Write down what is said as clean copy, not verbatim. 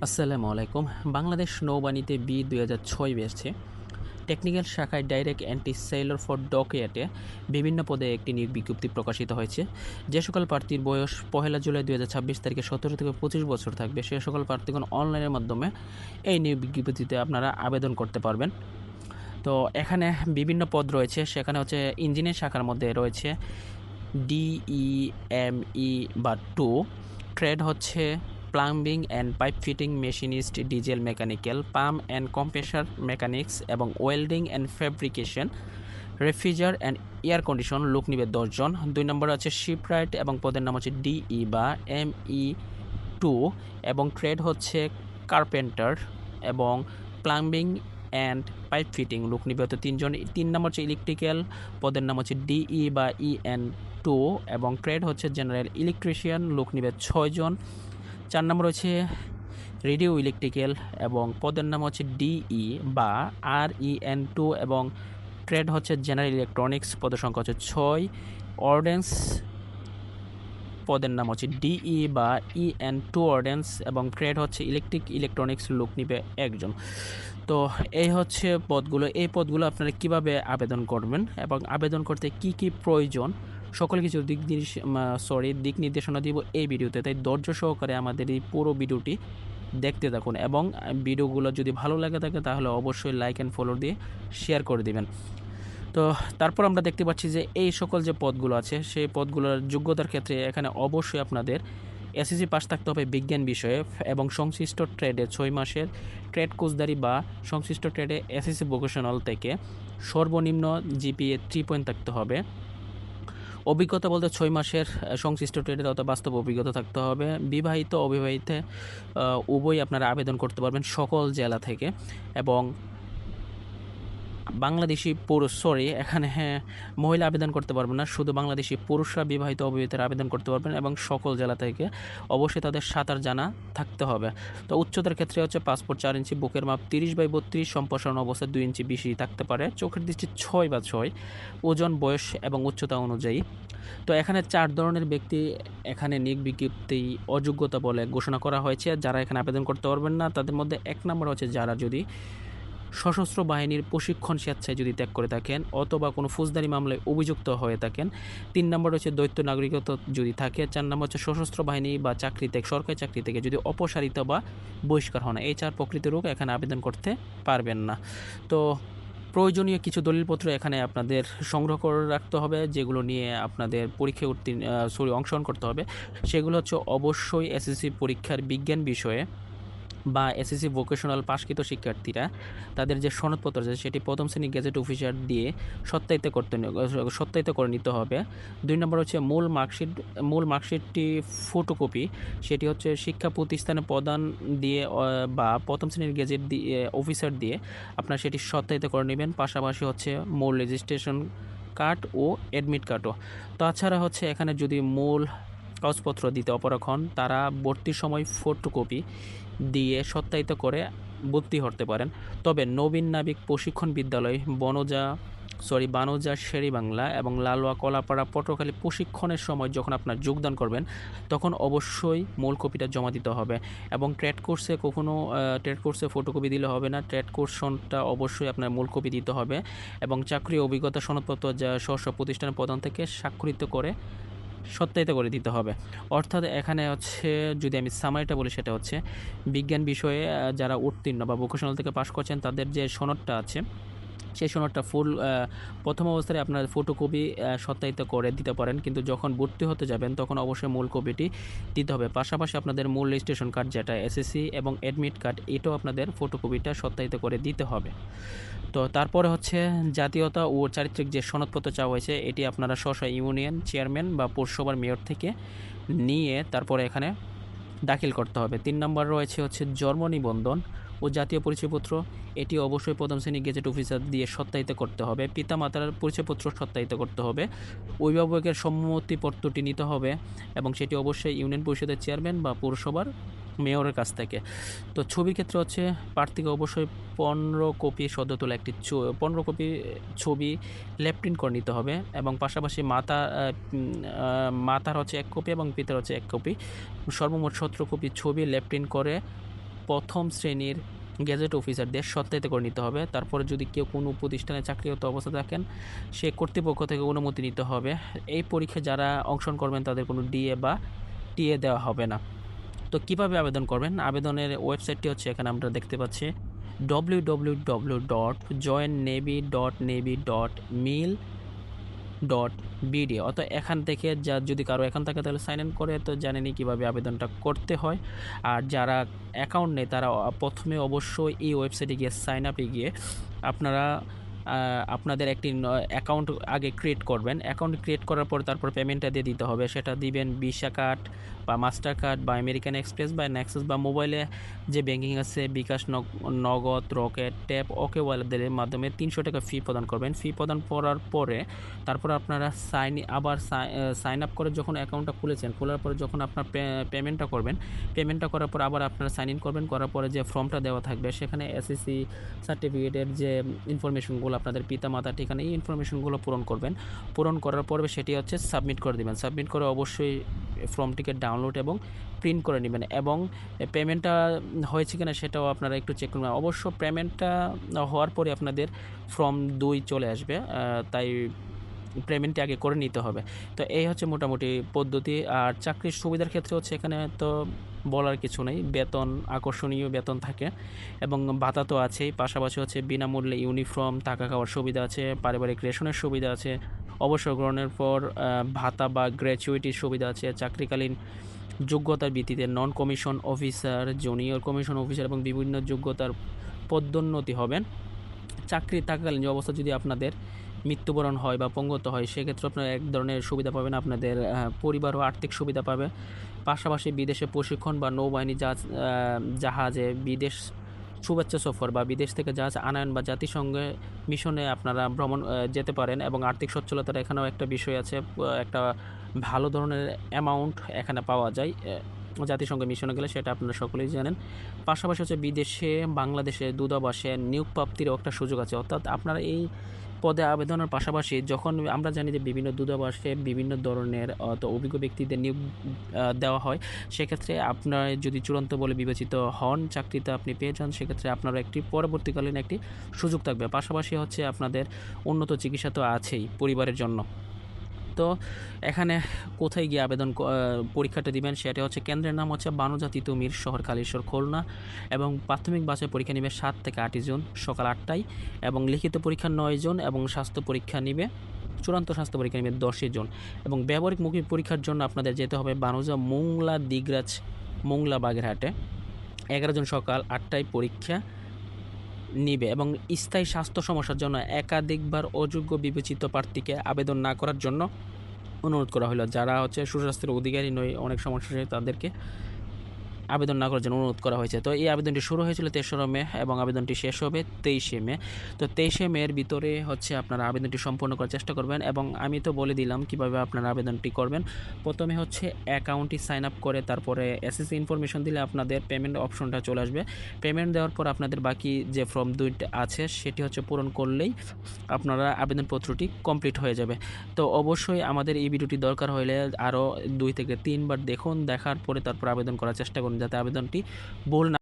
আসসালামু আলাইকুম। Bangladesh নৌবাহিনীতে B ২০০৬ বেসছে technical শাখায় ডাইরেক্ট অ্যান্টি সেইলর ফর ডকইয়ার্ডে বিভিন্ন পদে একটি নিয়োগ বিজ্ঞপ্তি প্রকাশিত হয়েছে। যে সকল প্রার্থীর বয়স ১ জুলাই ২০২৬ তারিখে ১৭ থেকে ২৫ বছর থাকবে, সে সকল প্রার্থীগণ অনলাইনের মাধ্যমে এই নিয়োগ বিজ্ঞপ্তিতে আপনারা আবেদন করতে পারবেন। তো এখানে বিভিন্ন পদ রয়েছে, সেখানে হচ্ছে ইঞ্জিনিয়ার শাখার মধ্যে রয়েছে DEME বা 2, ট্রেড হচ্ছে plumbing and pipe fitting machinist, diesel mechanical, pump and compressor mechanics এবং welding and fabrication, refrigeration and air condition, লোক নিবে 10 জন। 2 নম্বরে আছে শিপরাইট এবং পদের নাম হচ্ছে DE বা ME2 এবং ট্রেড হচ্ছে কার্পেন্টার এবং প্লাম্বিং অ্যান্ড পাইপ ফিটিং, লোক নিবে হচ্ছে 3 জন। 3 নম্বর হচ্ছে ইলেকট্রিক্যাল, পদের নাম হচ্ছে DE বা EN2 এবং ট্রেড হচ্ছে জেনারেল ইলেকট্রিশিয়ান, লোক নিবে 6 জন। 4 নম্বর হচ্ছে রেডিও ইলেকট্রিক্যাল এবং পদের নাম হচ্ছে DE বা REN2 এবং ট্রেড হচ্ছে জেনারেল ইলেকট্রনিক্স, পদের সংখ্যা হচ্ছে 6। অর্ডেন্স, পদের নাম হচ্ছে DE বা EN2 অর্ডেন্স এবং ট্রেড হচ্ছে ইলেকট্রিক ইলেকট্রনিক্স, লোক নিবে 1 জন। তো এই হচ্ছে পদগুলো। এই পদগুলো আপনারা কিভাবে আবেদন করবেন এবং আবেদন করতে কি কি প্রয়োজন, সকল কিছু দিক নির্দেশনা দিব এই ভিডিওতে। তাই ধৈর্য সহকারে আমাদের এই পুরো ভিডিওটি দেখতে থাকুন এবং ভিডিওগুলো যদি ভালো লাগে থাকে তাহলে অবশ্যই লাইক অ্যান্ড ফলো দিয়ে শেয়ার করে দিবেন। তো তারপর আমরা দেখতে পাচ্ছি যে এই সকল যে পদগুলো আছে সেই পদগুলোর যোগ্যতার ক্ষেত্রে এখানে অবশ্যই আপনাদের এসএসসি পাস থাকতে হবে বিজ্ঞান বিষয়ে এবং সংশ্লিষ্ট ট্রেডে 6 মাসের ট্রেড কোর্সদারি বা সংশ্লিষ্ট ট্রেডে এসএসসি ভোকেশনাল থেকে সর্বনিম্ন জিপিএ 3 পয়েন্ট থাকতে হবে। অভিজ্ঞতা বলতে 6 মাসের সংশ্লিষ্ট ট্রেডে অথবা বাস্তব অভিজ্ঞতা থাকতে হবে। বিবাহিত অবিবাহিত উভয়ই আপনারা আবেদন করতে পারবেন সকল জেলা থেকে এবং বাংলাদেশি পুরুষ, এখানে মহিলা আবেদন করতে পারবেন না, শুধু বাংলাদেশি পুরুষরা বিবাহিত অবিবাহিতরা আবেদন করতে পারবেন এবং সকল জেলা থেকে অবশ্যই তাদের সাঁতার জানা থাকতে হবে। তো উচ্চতার ক্ষেত্রে হচ্ছে পাসপোর্ট 4 ইঞ্চি, বুকের মাপ 30/32, সম্প্রসারণ অবস্থায় 2 ইঞ্চি বেশি থাকতে পারে, চোখের দৃষ্টি 6/6, ওজন বয়স এবং উচ্চতা অনুযায়ী। তো এখানে 4 ধরনের ব্যক্তি এখানে নিয়োগ বিজ্ঞপ্তি অযোগ্যতা বলে ঘোষণা করা হয়েছে, যারা এখানে আবেদন করতে পারবেন না। তাদের মধ্যে 1 নম্বর হচ্ছে যারা যদি সশস্ত্র বাহিনীর প্রশিক্ষণ স্বেচ্ছায় যদি ত্যাগ করে থাকেন অথবা কোনো ফৌজদারি মামলায় অভিযুক্ত হয়ে থাকেন। 3 নম্বর হচ্ছে দ্বৈত নাগরিকত্ব যদি থাকে। 4 নম্বর হচ্ছে সশস্ত্র বাহিনী বা চাকরি থেকে, সরকারি চাকরি থেকে যদি অপসারিত বা বহিষ্কার হন। এই 4 প্রকৃতির লোক এখানে আবেদন করতে পারবেন না। তো প্রয়োজনীয় কিছু দলিলপত্র এখানে আপনাদের সংগ্রহ করে রাখতে হবে, যেগুলো নিয়ে আপনাদের পরীক্ষায় অংশগ্রহণ করতে হবে। সেগুলো হচ্ছে অবশ্যই এসএসসি পরীক্ষার বিজ্ঞান বিষয়ে বা এসএসসি ভোকেশনাল পাশকৃত শিক্ষার্থীরা তাদের যে সনদপত্র আছে সেটি প্রথম শ্রেণী গেজেট অফিসার দিয়ে সত্যায়িত করে নিতে হবে। 2 নম্বর হচ্ছে মূল মার্কশিটটি ফটোকপি, সেটি হচ্ছে শিক্ষা প্রতিষ্ঠানে প্রদান দিয়ে বা প্রথম শ্রেণীর গেজেট দিয়ে অফিসার দিয়ে আপনারা সেটি সত্যায়িত করে নেবেন। পাশাপাশি হচ্ছে মূল রেজিস্ট্রেশন কার্ড ও অ্যাডমিট কার্ডও। তাছাড়া হচ্ছে এখানে যদি মূল কাগজপত্র দিতে অপারগ হন, তারা ভর্তির সময় ফটোকপি দিয়ে সত্যায়িত করে ভর্তি হতে পারেন। তবে নবীন নাবিক প্রশিক্ষণ বিদ্যালয় বানোজা শেরেবাংলা এবং লালুয়া কলাপাড়া পটুয়াখালী প্রশিক্ষণের সময় যখন আপনার যোগদান করবেন তখন অবশ্যই মূল কপিটা জমা দিতে হবে এবং ট্রেড কোর্সে ফটোকপি দিলে হবে না, ট্রেড কোর্সটা অবশ্যই আপনার মূল কপি দিতে হবে এবং চাকরি অভিজ্ঞতা সনদপত্র যা স্ব প্রতিষ্ঠানের প্রধান থেকে স্বাক্ষরিত করে সত্যায়িত করে দিতে হবে। অর্থাৎ এখানে হচ্ছে যদি আমি সামারিটা বলি, সেটা হচ্ছে বিজ্ঞান বিষয়ে যারা উত্তীর্ণ বা ভোকেশনাল থেকে পাশ করছেন তাদের যে সনদটা আছে সেই সনদটা প্রথম অবস্থায় আপনার ফটোকপি সত্যায়িত করে দিতে পারেন, কিন্তু যখন ভর্তি হতে যাবেন তখন অবশ্যই মূল কপিটি দিতে হবে। পাশাপাশি আপনাদের মূল রেজিস্ট্রেশন কার্ড যেটা এসএসসি এবং অ্যাডমিট কার্ড, এটাও আপনাদের ফটোকপিটা সত্যায়িত করে দিতে হবে। তো তারপরে হচ্ছে জাতীয়তা ও চারিত্রিক যে সনদপত্র চাওয়া হয়েছে এটি আপনারা স্ব ইউনিয়ন চেয়ারম্যান বা পৌরসভার মেয়র থেকে নিয়ে তারপরে এখানে দাখিল করতে হবে। 3 নম্বর রয়েছে হচ্ছে জন্ম নিবন্ধন ও জাতীয় পরিচয়পত্র, এটি অবশ্যই প্রথম শ্রেণী গেজেট অফিসার দিয়ে সত্যায়িত করতে হবে। পিতামাতার পরিচয়পত্র সত্যায়িত করতে হবে। অভিভাবকের সম্মতিপত্রটি নিতে হবে এবং সেটি অবশ্যই ইউনিয়ন পরিষদের চেয়ারম্যান বা পৌরসভার মেয়রের কাছ থেকে। তো ছবির ক্ষেত্রে হচ্ছে প্রার্থীকে অবশ্যই 15 কপি সদ্য তোলা একটি 15 কপি ছবি ল্যাব প্রিন্ট করে নিতে হবে এবং পাশাপাশি মাতার হচ্ছে 1 কপি এবং পিতার হচ্ছে 1 কপি, সর্বমোট 17 কপি ছবি ল্যাব প্রিন্ট করে প্রথম শ্রেণীর গেজেট অফিসার দিয়ে সত্যায়িত করে নিতে হবে। তারপরে যদি কেউ কোনো প্রতিষ্ঠানে চাকরিরত অবস্থা থাকেন, সে কর্তৃপক্ষ থেকে অনুমতি নিতে হবে। এই পরীক্ষায় যারা অংশগ্রহণ করবেন তাদের কোনো ডিএ বা টিএ দেওয়া হবে না। তো কিভাবে আবেদন করবেন? আবেদনের ওয়েবসাইটটি হচ্ছে এখানে আমরা দেখতে পাচ্ছি www.joinnavy.navy.mil.bd। অর্থাৎ এখান থেকে যদি কারো অ্যাকাউন্ট থাকে তাহলে সাইন ইন করে তো জানেনই কীভাবে আবেদনটা করতে হয়। আর যারা অ্যাকাউন্ট নেই তারা প্রথমে অবশ্যই এই ওয়েবসাইটে গিয়ে সাইন আপে গিয়ে আপনারা আপনাদের একটি অ্যাকাউন্ট আগে ক্রিয়েট করবেন। অ্যাকাউন্ট ক্রিয়েট করার পর তারপর পেমেন্টটা দিয়ে দিতে হবে। সেটা দিবেন ভিসা কার্ড বা মাস্টার কার্ড বা আমেরিকান এক্সপ্রেস বা নেক্সাস বা মোবাইলে যে ব্যাংকিং আছে বিকাশ, নগদ, রকেট, ট্যাপ, ওকে ওয়ালেটের মাধ্যমে 300 টাকা ফি প্রদান করবেন। ফি প্রদান করার পরে তারপর আপনারা সাইন আপ করে যখন অ্যাকাউন্টটা খুলেছেন, খোলার পরে যখন আপনার পেমেন্টটা করবেন, পেমেন্টটা করার পর আবার আপনারা সাইন ইন করবেন। করার পরে যে ফর্মটা দেওয়া থাকবে সেখানে এসএসসি সার্টিফিকেটের যে ইনফরমেশনগুলো, আপনাদের পিতা মাতা ঠিকানা, এই ইনফরমেশনগুলো পূরণ করবেন। পূরণ করার পরে সেটি হচ্ছে সাবমিট করে দেবেন। সাবমিট করে অবশ্যই ফর্মটিকে ডাউনলোড এবং প্রিন্ট করে নেবেন এবং পেমেন্টটা হয়েছে কিনা সেটাও আপনারা একটু চেক করবেন। অবশ্য পেমেন্টটা হওয়ার পরে আপনাদের ফর্ম 2 চলে আসবে, তাই পেমেন্টটা আগে করে নিতে হবে। তো এই হচ্ছে মোটামুটি পদ্ধতি। আর চাকরির সুবিধার ক্ষেত্রে হচ্ছে এখানে তো বলার কিছু নেই, বেতন আকর্ষণীয় বেতন থাকে এবং ভাতা তো আছেই। পাশাপাশি হচ্ছে বিনামূল্যে ইউনিফর্ম, থাকা খাওয়ার সুবিধা আছে, পারিবারিক রেশনের সুবিধা আছে, অবসর গ্রহণের পর ভাতা বা গ্র্যাচুইটির সুবিধা আছে, চাকরিকালীন যোগ্যতার ভিত্তিতে নন commission officer, junior commission officer এবং বিভিন্ন যোগ্যতার পদোন্নতি হবেন। চাকরি থাকাকালীন যে অবস্থা যদি আপনাদের মৃত্যুবরণ হয় বা পঙ্গুত্ব হয়, সেক্ষেত্রে আপনারা এক ধরনের সুবিধা পাবেন, আপনাদের পরিবারও আর্থিক সুবিধা পাবে। পাশাপাশি বিদেশে প্রশিক্ষণ বা নৌবাহিনী জাহাজে বিদেশ শুভেচ্ছা সফর বা বিদেশ থেকে জাহাজ আনয়ন বা জাতিসংঘে মিশনে আপনারা ভ্রমণ যেতে পারেন এবং আর্থিক সচ্ছলতার এখানেও একটা বিষয় আছে। একটা ভালো ধরনের অ্যামাউন্ট এখানে পাওয়া যায় জাতিসংঘ মিশনে গেলে, সেটা আপনারা সকলেই জানেন। পাশাপাশি হচ্ছে বিদেশে বাংলাদেশে দূতাবাসে নিয়োগ প্রাপ্তিরও একটা সুযোগ আছে। অর্থাৎ আপনারা এই পদে আবেদনের পাশাপাশি যখন আমরা জানি যে বিভিন্ন দূতাবাসে বিভিন্ন ধরনের অভিজ্ঞ ব্যক্তিদের নিয়োগ দেওয়া হয়, সেক্ষেত্রে আপনার যদি চূড়ান্ত বলে বিবেচিত হন, চাকরিতে আপনি পেয়ে যান, সেক্ষেত্রে আপনার একটি পরবর্তীকালীন একটি সুযোগ থাকবে। পাশাপাশি হচ্ছে আপনাদের উন্নত চিকিৎসা তো আছেই পরিবারের জন্য। তো এখানে কোথায় গিয়ে পরীক্ষাটা দিবেন সেটা হচ্ছে, কেন্দ্রের নাম হচ্ছে বানজাত তিতুমির শহর কালীশ্বর খুলনা এবং প্রাথমিক বাছাই পরীক্ষা নেবে 7 থেকে 8 জুন সকাল 8টায় এবং লিখিত পরীক্ষা 9 জুন এবং স্বাস্থ্য পরীক্ষা নিবে, চূড়ান্ত স্বাস্থ্য পরীক্ষা নেবে 10 জুন এবং ব্যবহারিক মুখী পরীক্ষার জন্য আপনাদের যেতে হবে বানুজা মোংলা দিগরাজ মোংলা বাগেরহাটে। 11 জুন সকাল 8টায় পরীক্ষা নিবে এবং স্থায়ী স্বাস্থ্য সমস্যার জন্য একাধিকবার অযোগ্য বিবেচিত প্রার্থীকে আবেদন না করার জন্য অনুরোধ করা হলো। যারা হচ্ছে সুস্বাস্থ্যের অধিকারী নয়, অনেক সমস্যা তাদেরকে আবেদন না করার জন্য অনুরোধ করা হয়েছে। তো এই আবেদনটি শুরু হয়েছিল 3রা মে এবং আবেদনটি শেষ হবে 23শে মে। তো 23শে মের ভিতরে হচ্ছে আপনারা আবেদনটি সম্পন্ন করার চেষ্টা করবেন এবং আমি তো বলে দিলাম কিভাবে আপনারা আবেদনটি করবেন। প্রথমে হচ্ছে অ্যাকাউন্টটি সাইন আপ করে তারপরে এসএসসি ইনফরমেশন দিলে আপনাদের পেমেন্ট অপশনটা চলে আসবে। পেমেন্ট দেওয়ার পর আপনাদের বাকি যে ফর্ম 2টা আছে সেটি হচ্ছে পূরণ করলেই আপনারা আবেদনপত্রটি কমপ্লিট হয়ে যাবে। তো অবশ্যই আমাদের এই ভিডিওটি দরকার হলে আরও 2 থেকে 3 বার দেখুন, দেখার পরে তারপর আবেদন করার চেষ্টা করুন যাতে আবেদনটি ভুল না